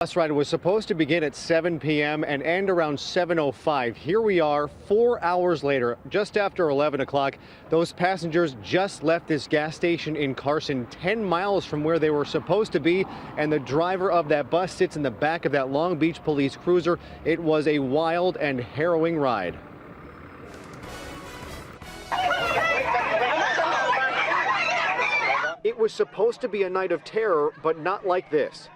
Bus ride was supposed to begin at 7 p.m. and end around 7:05. Here we are 4 hours later, just after 11 o'clock. Those passengers just left this gas station in Carson, 10 miles from where they were supposed to be, and the driver of that bus sits in the back of that Long Beach police cruiser. It was a wild and harrowing ride. It was supposed to be a night of terror, but not like this.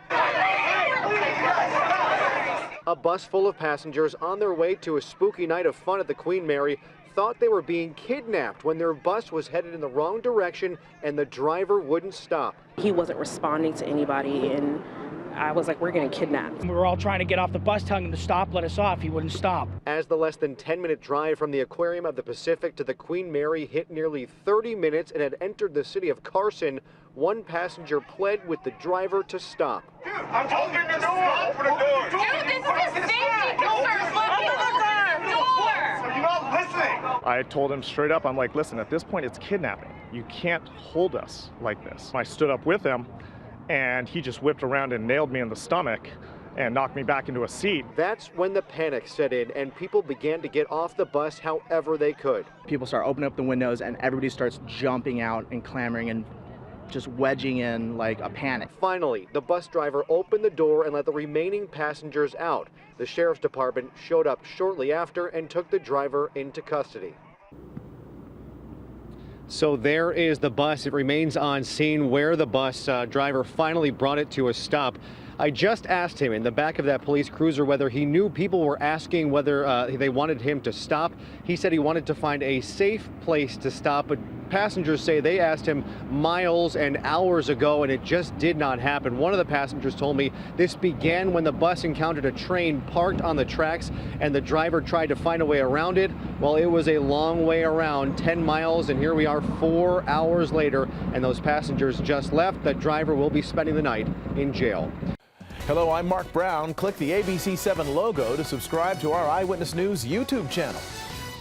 A bus full of passengers on their way to a spooky night of fun at the Queen Mary thought they were being kidnapped when their bus was headed in the wrong direction and the driver wouldn't stop. He wasn't responding to anybody, and I was like, we're getting kidnapped. We were all trying to get off the bus, telling him to stop, let us off. He wouldn't stop. As the less than 10-minute drive from the Aquarium of the Pacific to the Queen Mary hit nearly 30 minutes and had entered the city of Carson, one passenger pled with the driver to stop. Dude, I'm opening the door. Open the door. Dude, this is a safety door. Open the door. So you're not listening. I told him straight up, I'm like, listen, at this point it's kidnapping. You can't hold us like this. I stood up with him and he just whipped around and nailed me in the stomach and knocked me back into a seat. That's when the panic set in and people began to get off the bus however they could. People start opening up the windows and everybody starts jumping out and clamoring and just wedging in like a panic. Finally, the bus driver opened the door and let the remaining passengers out. The sheriff's department showed up shortly after and took the driver into custody. So there is the bus. It remains on scene where the bus driver finally brought it to a stop. I just asked him in the back of that police cruiser whether he knew people were asking whether they wanted him to stop. He said he wanted to find a safe place to stop, but passengers say they asked him miles and hours ago and it just did not happen. One of the passengers told me this began when the bus encountered a train parked on the tracks and the driver tried to find a way around it. Well, it was a long way around, 10 miles, and here we are 4 hours later and those passengers just left. The driver will be spending the night in jail. Hello, I'm Mark Brown. Click the ABC7 logo to subscribe to our Eyewitness News YouTube channel.